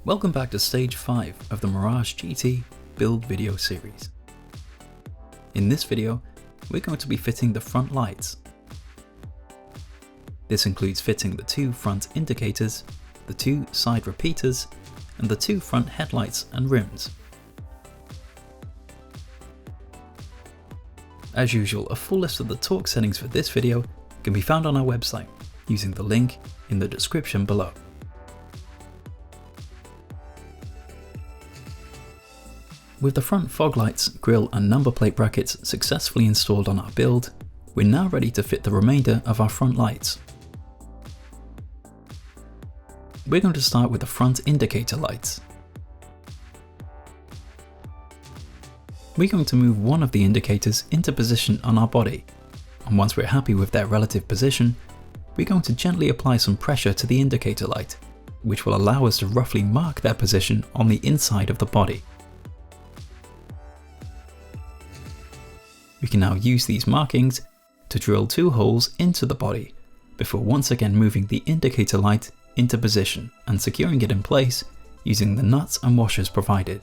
Welcome back to stage 5 of the Mirage GT build video series. In this video, we're going to be fitting the front lights. This includes fitting the 2 front indicators, the 2 side repeaters, and the 2 front headlights and rims. As usual, a full list of the torque settings for this video can be found on our website using the link in the description below. With the front fog lights, grille and number plate brackets successfully installed on our build, we're now ready to fit the remainder of our front lights. We're going to start with the front indicator lights. We're going to move one of the indicators into position on our body, and once we're happy with their relative position, we're going to gently apply some pressure to the indicator light, which will allow us to roughly mark their position on the inside of the body. We can now use these markings to drill 2 holes into the body before once again moving the indicator light into position and securing it in place using the nuts and washers provided.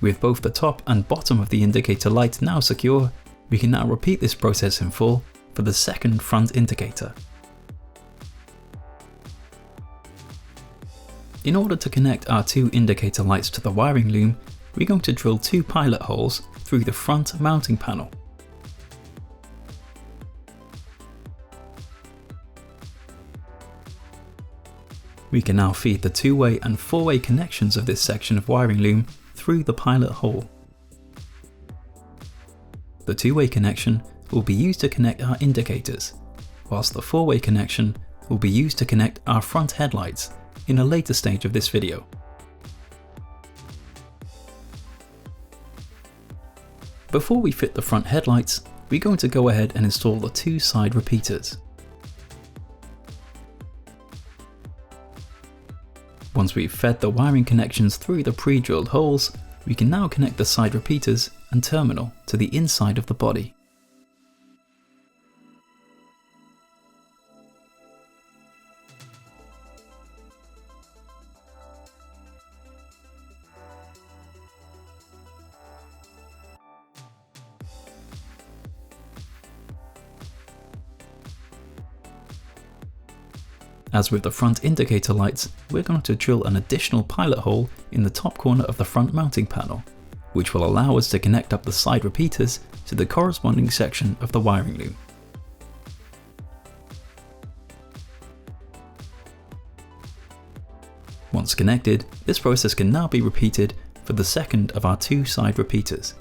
With both the top and bottom of the indicator light now secure, we can now repeat this process in full for the second front indicator. In order to connect our 2 indicator lights to the wiring loom, we're going to drill 2 pilot holes through the front mounting panel. We can now feed the 2-way and 4-way connections of this section of wiring loom through the pilot hole. The 2-way connection will be used to connect our indicators, whilst the 4-way connection will be used to connect our front headlights in a later stage of this video. Before we fit the front headlights, we're going to go ahead and install the 2 side repeaters. Once we've fed the wiring connections through the pre-drilled holes, we can now connect the side repeaters and terminal to the inside of the body. As with the front indicator lights, we're going to drill an additional pilot hole in the top corner of the front mounting panel, which will allow us to connect up the side repeaters to the corresponding section of the wiring loom. Once connected, this process can now be repeated for the second of our 2 side repeaters.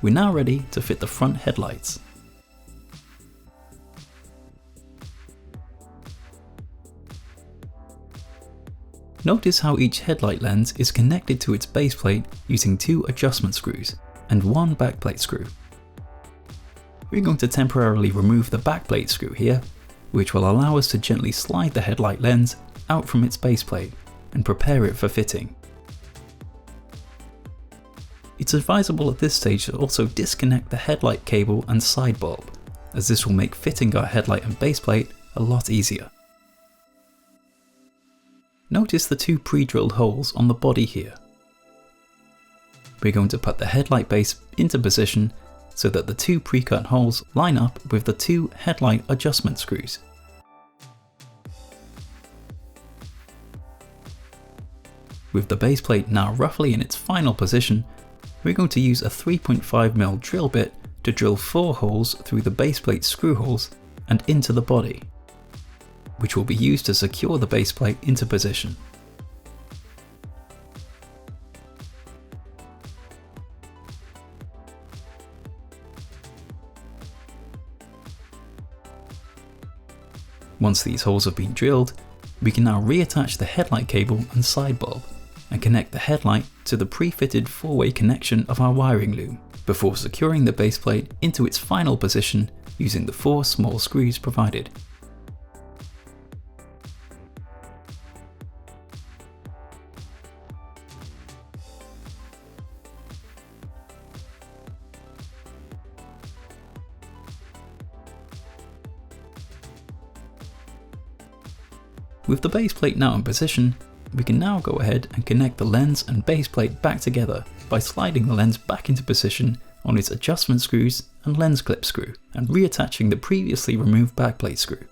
We're now ready to fit the front headlights. Notice how each headlight lens is connected to its base plate using 2 adjustment screws and 1 backplate screw. We're going to temporarily remove the backplate screw here, which will allow us to gently slide the headlight lens out from its base plate and prepare it for fitting. It's advisable at this stage to also disconnect the headlight cable and side bulb, as this will make fitting our headlight and base plate a lot easier. Notice the 2 pre-drilled holes on the body here. We're going to put the headlight base into position so that the 2 pre-cut holes line up with the 2 headlight adjustment screws. With the base plate now roughly in its final position, we're going to use a 3.5mm drill bit to drill 4 holes through the base plate screw holes and into the body, which will be used to secure the base plate into position. Once these holes have been drilled, we can now reattach the headlight cable and side bulb and connect the headlight to the pre-fitted 4-way connection of our wiring loom before securing the base plate into its final position using the 4 small screws provided. With the base plate now in position, we can now go ahead and connect the lens and base plate back together by sliding the lens back into position on its adjustment screws and lens clip screw, and reattaching the previously removed backplate screw.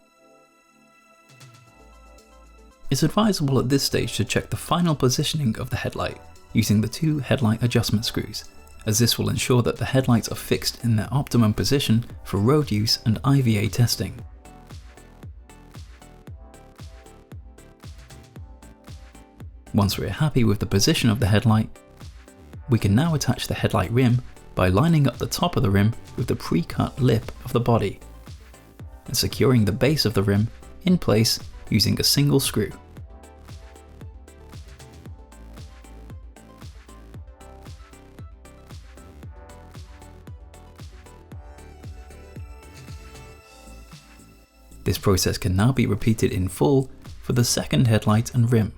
It's advisable at this stage to check the final positioning of the headlight using the 2 headlight adjustment screws, as this will ensure that the headlights are fixed in their optimum position for road use and IVA testing. Once we're happy with the position of the headlight, we can now attach the headlight rim by lining up the top of the rim with the pre-cut lip of the body and securing the base of the rim in place using a single screw. This process can now be repeated in full for the second headlight and rim.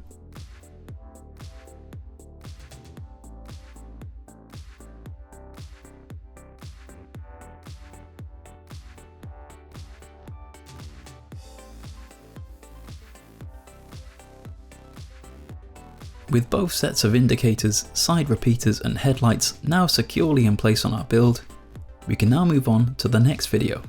With both sets of indicators, side repeaters and headlights now securely in place on our build, we can now move on to the next video.